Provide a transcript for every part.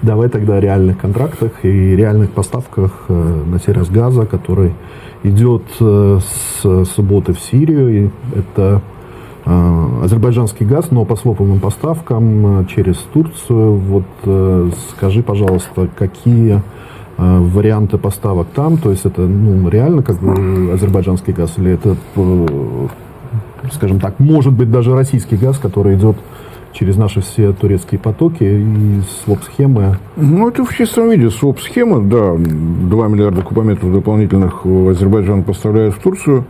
Давай тогда о реальных контрактах и реальных поставках на сей раз газа, который идет с субботы в Сирию. И это азербайджанский газ, но по своповым поставкам через Турцию. Вот скажи, пожалуйста, какие варианты поставок там? То есть это реально как бы азербайджанский газ или это, скажем так, может быть даже российский газ, который идет через наши все турецкие потоки и своп-схемы? Ну, это в чистом виде своп-схема, да. 2 миллиарда кубометров дополнительных Азербайджан поставляет в Турцию.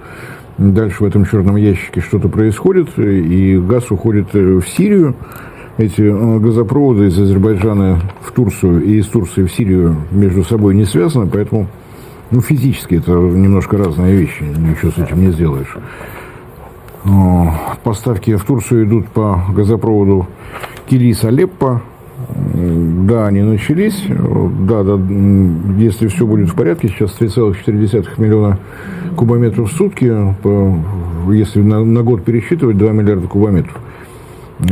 Дальше в этом черном ящике что-то происходит, и газ уходит в Сирию. Эти газопроводы из Азербайджана в Турцию и из Турции в Сирию между собой не связаны, поэтому физически это немножко разные вещи, ничего с этим не сделаешь. Поставки в Турцию идут по газопроводу Килис-Алеппо. Да, они начались. Да, если все будет в порядке, сейчас 3,4 миллиона кубометров в сутки. Если на год пересчитывать, 2 миллиарда кубометров.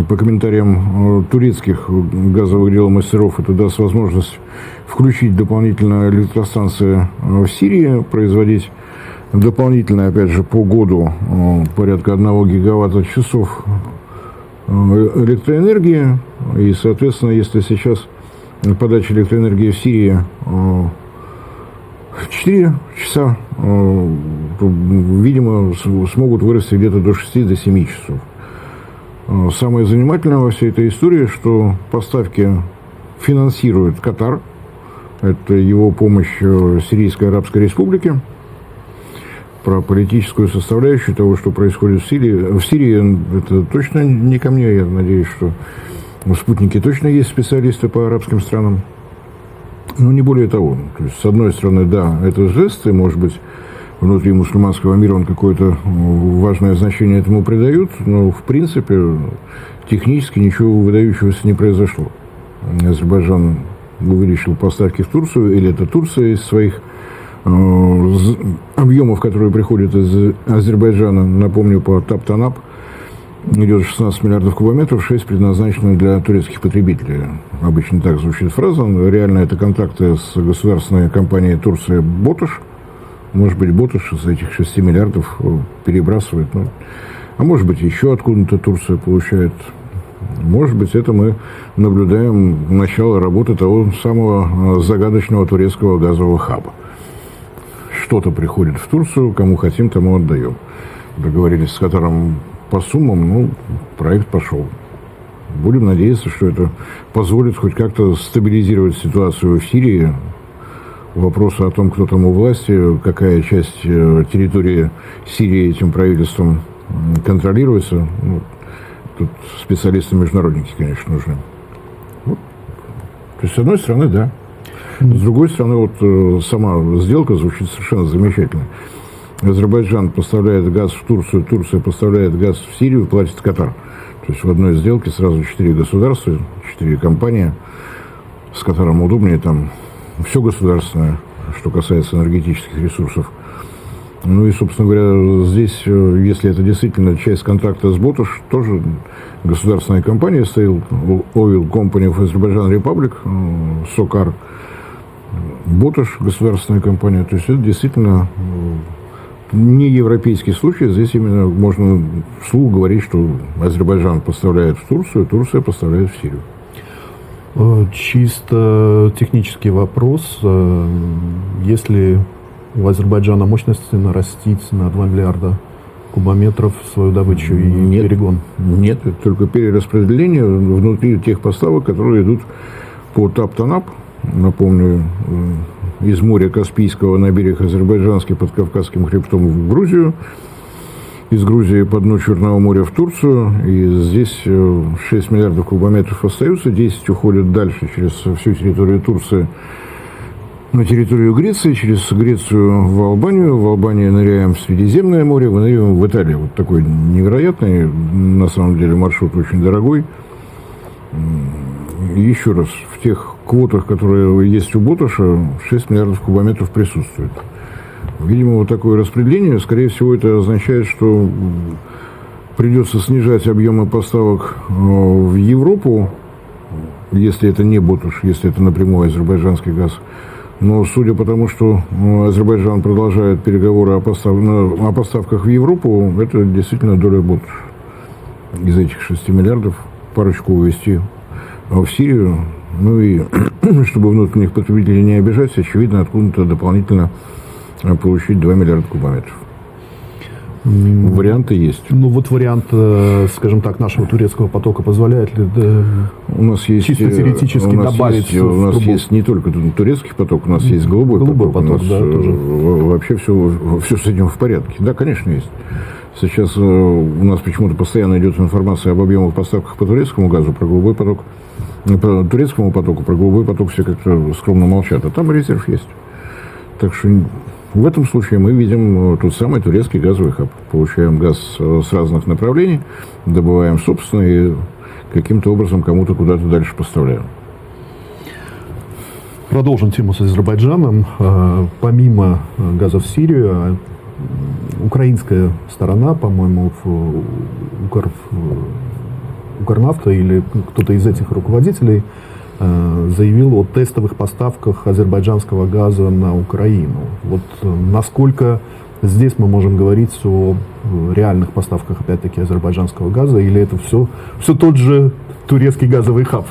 По комментариям турецких газовых деломастеров, это даст возможность включить дополнительно электростанции в Сирии, производить дополнительно, опять же, по году порядка 1 гигаватта часов электроэнергии. И, соответственно, если сейчас подача электроэнергии в Сирии 4 часа, то, видимо, смогут вырасти где-то до 6-7 часов. Самое занимательное во всей этой истории, что поставки финансирует Катар. Это его помощь Сирийской Арабской Республике. Про политическую составляющую того, что происходит в Сирии, это точно не ко мне. Я надеюсь, что в «Спутнике» точно есть специалисты по арабским странам. Но не более того. То есть, с одной стороны, да, это жесты, может быть, внутри мусульманского мира он какое-то важное значение этому придают, но, в принципе, технически ничего выдающегося не произошло. Азербайджан увеличил поставки в Турцию, или это Турция из своих объемов, которые приходят из Азербайджана, напомню, по ТАП-ТАНАП, идет 16 миллиардов кубометров, 6 предназначены для турецких потребителей. Обычно так звучит фраза. Реально это контракты с государственной компанией Турция «Боташ». Может быть, «Боташ» из этих 6 миллиардов перебрасывает. А может быть, еще откуда-то Турция получает. Может быть, это мы наблюдаем начало работы того самого загадочного турецкого газового хаба. Что-то приходит в Турцию, кому хотим, тому отдаем. Договорились с Катаром по суммам, проект пошел. Будем надеяться, что это позволит хоть как-то стабилизировать ситуацию в Сирии. Вопросы о том, кто там у власти, какая часть территории Сирии этим правительством контролируется, тут специалисты-международники, конечно, нужны. То есть, с одной стороны, да. С другой стороны, сама сделка звучит совершенно замечательно. Азербайджан поставляет газ в Турцию, Турция поставляет газ в Сирию, платит Катар. То есть в одной сделке сразу 4 государства, 4 компании. С Катаром удобнее, там все государственное, что касается энергетических ресурсов. И, собственно говоря, здесь, если это действительно часть контракта с «Боташ», тоже государственная компания Steel Oil Company of Azerbaijan Republic, СОКАР, «Боташ» государственная компания. То есть это действительно не европейский случай. Здесь именно можно вслух говорить, что Азербайджан поставляет в Турцию, Турция поставляет в Сирию. Чисто технический вопрос. Если у Азербайджана мощности нарастить на 2 миллиарда кубометров свою добычу и перегон? Нет, это только перераспределение внутри тех поставок, которые идут по ТАП-ТАНАП. Напомню, из моря Каспийского на берег азербайджанский под Кавказским хребтом в Грузию, из Грузии по дну Черного моря в Турцию, и здесь 6 миллиардов кубометров остаются, 10 уходят дальше через всю территорию Турции на территорию Греции, через Грецию в Албании ныряем в Средиземное море, выныриваем в Италию. Вот такой невероятный, на самом деле, маршрут очень дорогой. Еще раз, в тех квотах, которые есть у «Боташа», 6 миллиардов кубометров присутствует. Видимо, вот такое распределение, скорее всего, это означает, что придется снижать объемы поставок в Европу, если это не Ботуш, если это напрямую азербайджанский газ. Но судя по тому, что Азербайджан продолжает переговоры о поставках в Европу, это действительно доля Ботуш. Из этих 6 миллиардов парочку увезти в Сирию. Ну и чтобы внутренних потребителей не обижать, очевидно, откуда-то дополнительно получить 2 миллиарда кубометров. Варианты есть. Ну вот вариант, скажем так, нашего турецкого потока позволяет ли у нас есть, чисто теоретически добавить? У нас есть не только турецкий поток, у нас есть голубой поток. У нас да, тоже. Вообще все с этим в порядке. Да, конечно, есть. Сейчас у нас почему-то постоянно идет информация об объемах поставках по турецкому газу, про голубой поток, по турецкому потоку, про голубой поток все как-то скромно молчат, а там резерв есть. Так что в этом случае мы видим тот самый турецкий газовый хаб. Получаем газ с разных направлений, добываем собственный и каким-то образом кому-то куда-то дальше поставляем. Продолжим тему с Азербайджаном. Помимо газа в Сирию, украинская сторона, по-моему, Укрнафта или кто-то из этих руководителей заявил о тестовых поставках азербайджанского газа на Украину. Вот насколько здесь мы можем говорить о реальных поставках, опять-таки, азербайджанского газа, или это все тот же турецкий газовый хаб?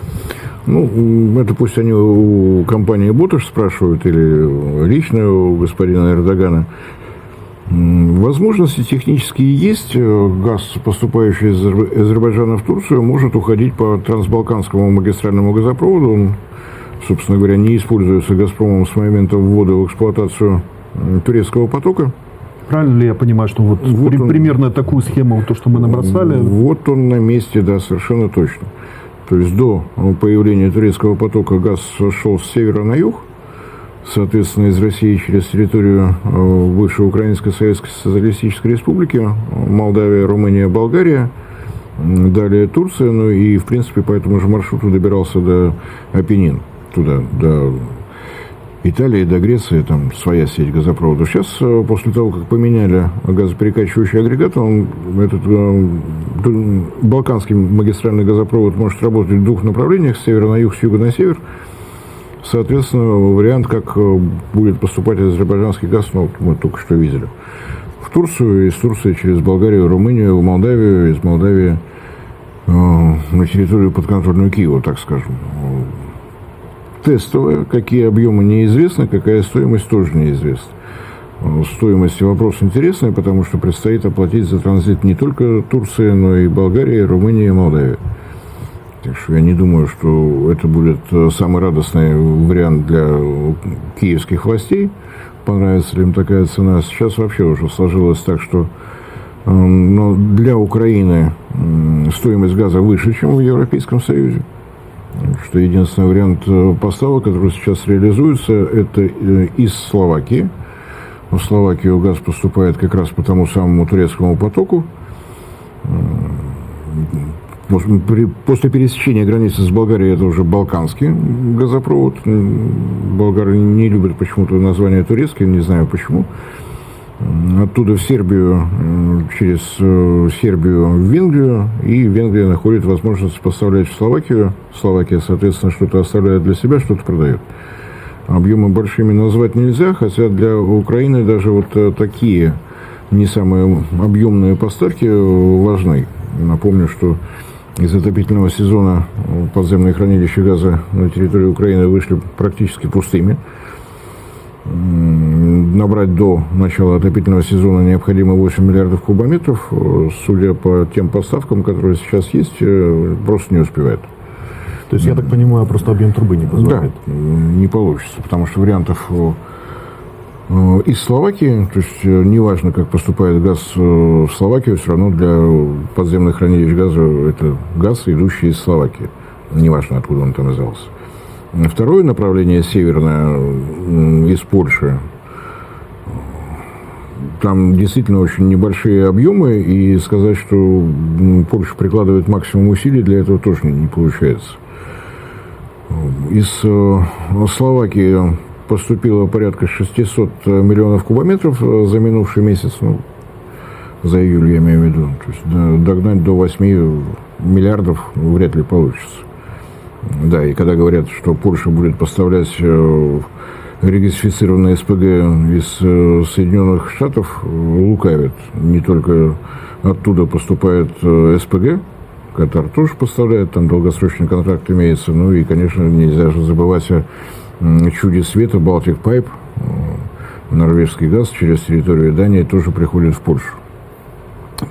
Ну, это пусть они у компании Ботуш спрашивают, или лично у господина Эрдогана. Возможности технические есть. Газ, поступающий из Азербайджана в Турцию, может уходить по трансбалканскому магистральному газопроводу. Он, собственно говоря, не используется «Газпромом» с момента ввода в эксплуатацию турецкого потока. Правильно ли я понимаю, что вот он, примерно такую схему, то, что мы набросали? Вот он на месте, да, совершенно точно. То есть до появления турецкого потока газ шел с севера на юг, соответственно, из России через территорию бывшей Украинской Советской Социалистической Республики, Молдавия, Румыния, Болгария, далее Турция, ну и, в принципе, по этому же маршруту добирался до Апеннин, туда, до Италии, до Греции, там своя сеть газопроводов. Сейчас, после того, как поменяли газоперекачивающий агрегат, этот балканский магистральный газопровод может работать в двух направлениях, с севера на юг, с юга на север. Соответственно, вариант, как будет поступать азербайджанский газ, мы только что видели. В Турцию, из Турции через Болгарию, Румынию, в Молдавию, из Молдавии на территорию подконтрольную Киеву, так скажем. Тестовые, какие объемы неизвестны, какая стоимость тоже неизвестна. Стоимость вопрос интересный, потому что предстоит оплатить за транзит не только Турции, но и Болгарии, Румынии и Молдавии. Так что я не думаю, что это будет самый радостный вариант для киевских властей. Понравится ли им такая цена. Сейчас вообще уже сложилось так, что для Украины стоимость газа выше, чем в Европейском Союзе. Что единственный вариант поставок, который сейчас реализуется, это из Словакии. В Словакию газ поступает как раз по тому самому турецкому потоку. После пересечения границы с Болгарией это уже балканский газопровод. Болгары не любят почему-то название турецкий, не знаю почему. Оттуда в Сербию, через Сербию в Венгрию, и Венгрия находит возможность поставлять в Словакию. Словакия, соответственно, что-то оставляет для себя, что-то продает. Объемы большими назвать нельзя, хотя для Украины даже вот такие не самые объемные поставки важны. Напомню, что из отопительного сезона подземные хранилища газа на территории Украины вышли практически пустыми. Набрать до начала отопительного сезона необходимо 8 миллиардов кубометров. Судя по тем поставкам, которые сейчас есть, просто не успевает. То есть, я так понимаю, просто объем трубы не позволяет? Да, не получится, потому что вариантов из Словакии, то есть неважно, как поступает газ в Словакию, все равно для подземных хранилищ газа это газ, идущий из Словакии. Неважно, откуда он там взялся. Второе направление северное из Польши. Там действительно очень небольшие объемы, и сказать, что Польша прикладывает максимум усилий, для этого тоже не получается. Из Словакии поступило порядка 600 миллионов кубометров за минувший месяц, за июль я имею в виду. То есть догнать до 8 миллиардов вряд ли получится. Да, и когда говорят, что Польша будет поставлять регистрированные СПГ из Соединенных Штатов, лукавят. Не только оттуда поступает СПГ, Катар тоже поставляет, там долгосрочный контракт имеется. Ну и, конечно, нельзя же забывать о чуде света, Baltic Pipe, норвежский газ через территорию Дании тоже приходит в Польшу.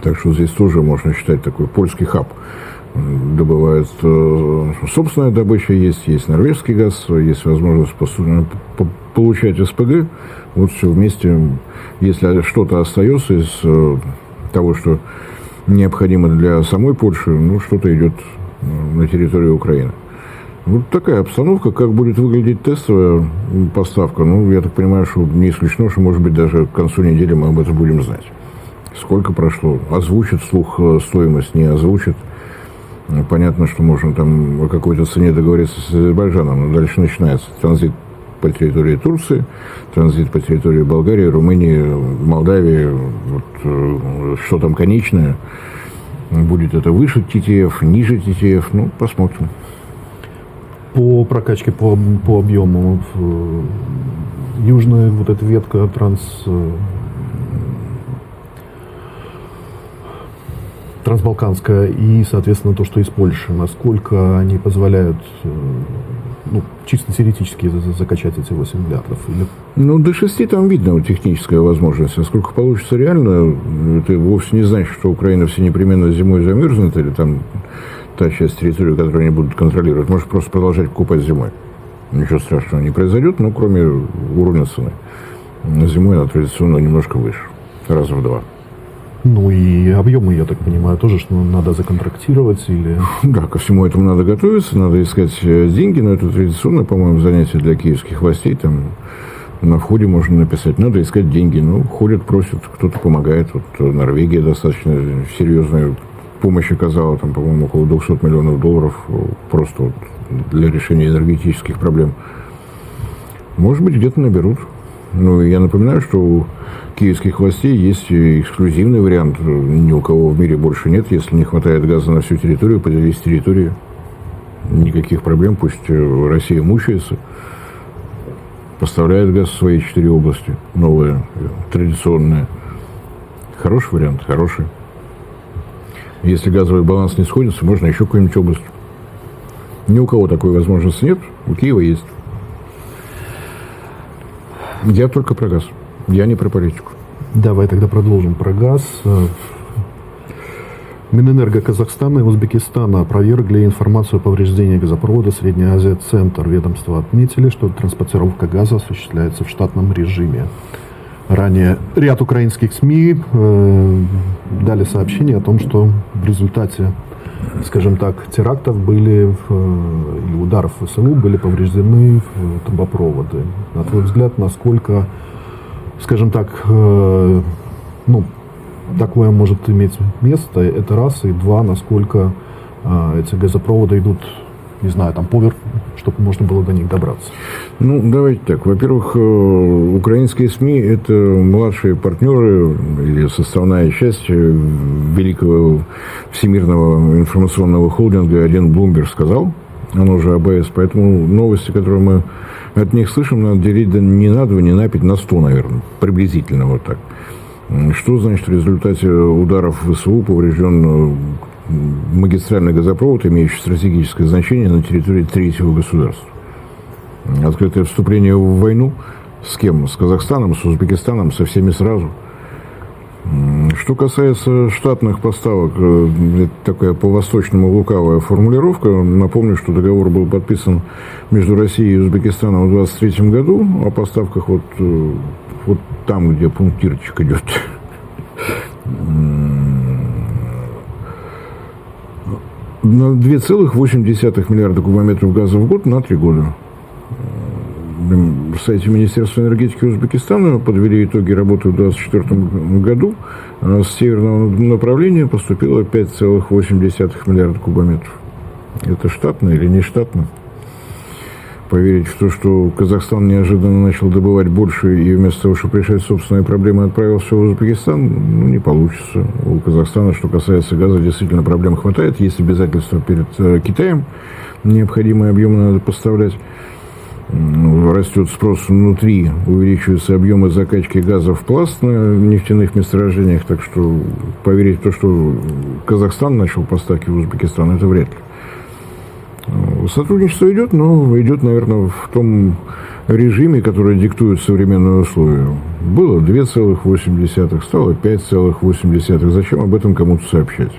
Так что здесь тоже можно считать такой польский хаб. Добывают собственная добыча, есть норвежский газ, есть возможность получать СПГ. Вот все вместе. Если что-то остается из того, что необходимо для самой Польши, ну, что-то идет на территорию Украины. Вот такая обстановка. Как будет выглядеть тестовая поставка, ну, я так понимаю, что не исключено, что, может быть, даже к концу недели мы об этом будем знать. Сколько прошло? Озвучит вслух стоимость, не озвучит. Понятно, что можно там о какой-то цене договориться с Азербайджаном, но дальше начинается транзит по территории Турции, транзит по территории Болгарии, Румынии, Молдавии. Вот, что там конечное? Будет это выше TTF, ниже TTF? Ну, посмотрим. По прокачке, по объему, южная вот эта ветка трансбалканская и, соответственно, то, что из Польши, насколько они позволяют, ну, чисто теоретически закачать эти 8 миллиардов? Или... Ну, до 6 там видно вот, техническая возможность. А сколько получится реально, это вовсе не значит, что Украина все непременно зимой замерзнет, или там та часть территории, которую они будут контролировать, может просто продолжать покупать зимой. Ничего страшного не произойдет, но кроме уровня цены. Зимой она традиционно немножко выше, раза в 2. Ну и объемы, я так понимаю, тоже, что надо законтрактировать или... Да, ко всему этому надо готовиться, надо искать деньги, но это традиционное, по-моему, занятие для киевских властей. Там на входе можно написать, надо искать деньги. Ну, ходят, просят, кто-то помогает. Вот Норвегия достаточно серьезную помощь оказала, там, по-моему, около $200 миллионов просто вот для решения энергетических проблем. Может быть, где-то наберут. Ну, я напоминаю, что у киевских властей есть эксклюзивный вариант. Ни у кого в мире больше нет. Если не хватает газа на всю территорию, поделись территорией. Никаких проблем. Пусть Россия мучается. Поставляет газ в свои 4 области. Новые, традиционные. Хороший вариант, хороший. Если газовый баланс не сходится, можно еще какую-нибудь область. Ни у кого такой возможности нет. У Киева есть. Я только про газ. Я не про политику. Давай тогда продолжим про газ. Минэнерго Казахстана и Узбекистана опровергли информацию о повреждении газопровода Средняя Азия-Центр. Ведомства отметили, что транспортировка газа осуществляется в штатном режиме. Ранее ряд украинских СМИ дали сообщение о том, что в результате, скажем так, терактов или ударов ВСУ были повреждены трубопроводы. На твой взгляд, насколько, скажем так, ну, такое может иметь место, это раз, и два, насколько эти газопроводы идут, не знаю, там поверх, чтобы можно было до них добраться? Ну, давайте так. Во-первых, украинские СМИ – это младшие партнеры или составная часть великого всемирного информационного холдинга. Один Bloomberg сказал, оно же АБС. Поэтому новости, которые мы от них слышим, надо делить не на 2, не на 5, на 100, наверное. Приблизительно вот так. Что значит в результате ударов ВСУ поврежден магистральный газопровод, имеющий стратегическое значение на территории третьего государства? Открытое вступление в войну с кем? С Казахстаном, с Узбекистаном, со всеми сразу. Что касается штатных поставок, это такая по-восточному лукавая формулировка. Напомню, что договор был подписан между Россией и Узбекистаном в 2023 году о поставках вот там, где пунктирчик идет. На 2,8 миллиарда кубометров газа в год на 3 года. В сайте Министерства энергетики Узбекистана подвели итоги работы в 2024 году. С северного направления поступило 5,8 миллиарда кубометров. Это штатно или не штатно? Поверить в то, что Казахстан неожиданно начал добывать больше и вместо того, чтобы решать собственные проблемы, отправил все в Узбекистан, ну, не получится. У Казахстана, что касается газа, действительно проблем хватает. Есть обязательства перед Китаем, необходимые объемы надо поставлять. Растет спрос внутри, увеличиваются объемы закачки газа в пласт на нефтяных месторождениях, так что поверить в то, что Казахстан начал поставки в Узбекистан, это вряд ли. Сотрудничество идет, но идет, наверное, в том режиме, который диктует современные условия. Было 2,8, стало 5,8. Зачем об этом кому-то сообщать?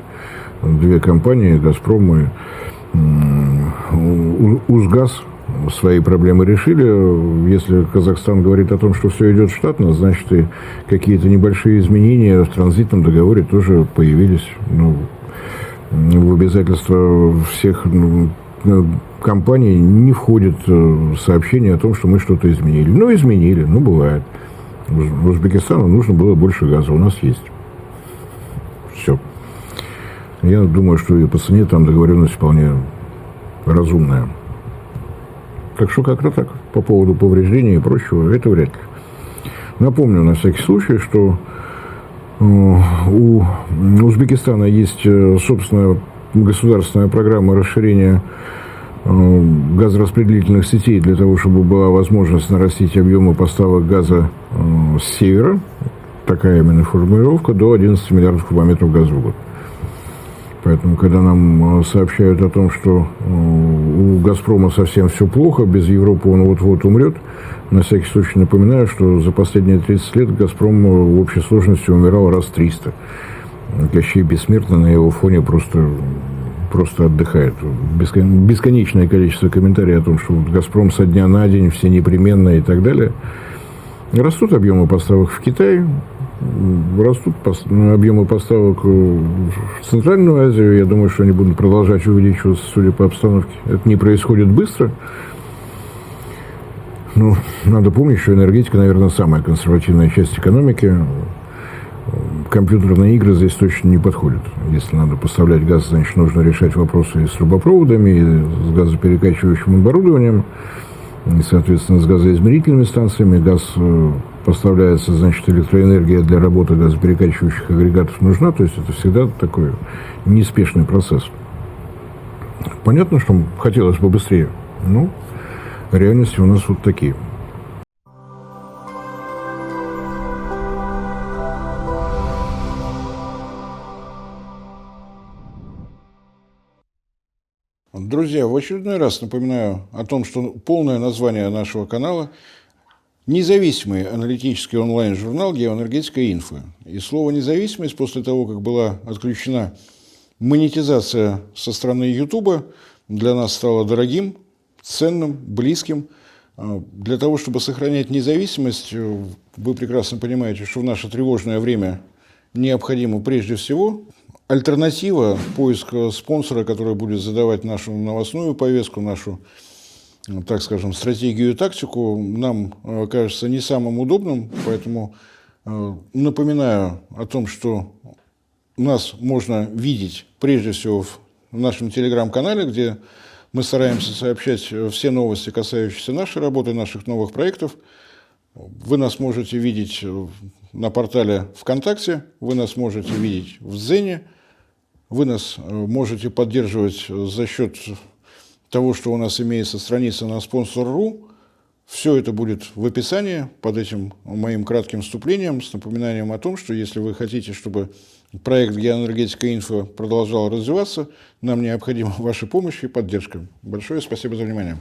Две компании, «Газпром» и «Узгаз», свои проблемы решили. Если Казахстан говорит о том, что все идет штатно, значит, и какие-то небольшие изменения в транзитном договоре тоже появились. Ну, в обязательства всех компаний не входит сообщение о том, что мы что-то изменили. Ну, изменили, ну, бывает. Узбекистану нужно было больше газа, у нас есть. Все. Я думаю, что и по цене там договоренность вполне разумная. Так что как-то так. По поводу повреждений и прочего, это вряд ли. Напомню на всякий случай, что у Узбекистана есть собственная государственная программа расширения газораспределительных сетей для того, чтобы была возможность нарастить объемы поставок газа с севера. Такая именно формулировка, до 11 миллиардов кубометров газа в год. Поэтому, когда нам сообщают о том, что у «Газпрома» совсем все плохо, без Европы он вот-вот умрет, на всякий случай напоминаю, что за последние 30 лет «Газпром» в общей сложности умирал раз 300. Кощей Бессмертный на его фоне просто отдыхает. Бесконечное количество комментариев о том, что «Газпром» со дня на день, все непременно и так далее. Растут объемы поставок в Китай, растут объемы поставок в Центральную Азию. Я думаю, что они будут продолжать увеличиваться, судя по обстановке. Это не происходит быстро. Но надо помнить, что энергетика, наверное, самая консервативная часть экономики. Компьютерные игры здесь точно не подходят. Если надо поставлять газ, значит, нужно решать вопросы и с трубопроводами, и с газоперекачивающим оборудованием, и, соответственно, с газоизмерительными станциями. Газ поставляется, значит, электроэнергия для работы газоперекачивающих агрегатов нужна. То есть это всегда такой неспешный процесс. Понятно, что хотелось бы быстрее. Но реальности у нас вот такие. Друзья, в очередной раз напоминаю о том, что полное название нашего канала – независимый аналитический онлайн-журнал «Геоэнергетика Инфо». И слово «независимость» после того, как была отключена монетизация со стороны Ютуба, для нас стало дорогим, ценным, близким. Для того, чтобы сохранять независимость, вы прекрасно понимаете, что в наше тревожное время необходимо прежде всего альтернатива, поиск спонсора, который будет задавать нашу новостную повестку, нашу, так скажем, стратегию и тактику, нам кажется не самым удобным. Поэтому напоминаю о том, что нас можно видеть прежде всего в нашем телеграм-канале, где мы стараемся сообщать все новости, касающиеся нашей работы, наших новых проектов. Вы нас можете видеть на портале ВКонтакте, вы нас можете видеть в Дзене, вы нас можете поддерживать за счет того, что у нас имеется страница на Sponsor.ru. Все это будет в описании под этим моим кратким вступлением с напоминанием о том, что если вы хотите, чтобы проект «Геоэнергетика Инфо» продолжал развиваться, нам необходима ваша помощь и поддержка. Большое спасибо за внимание.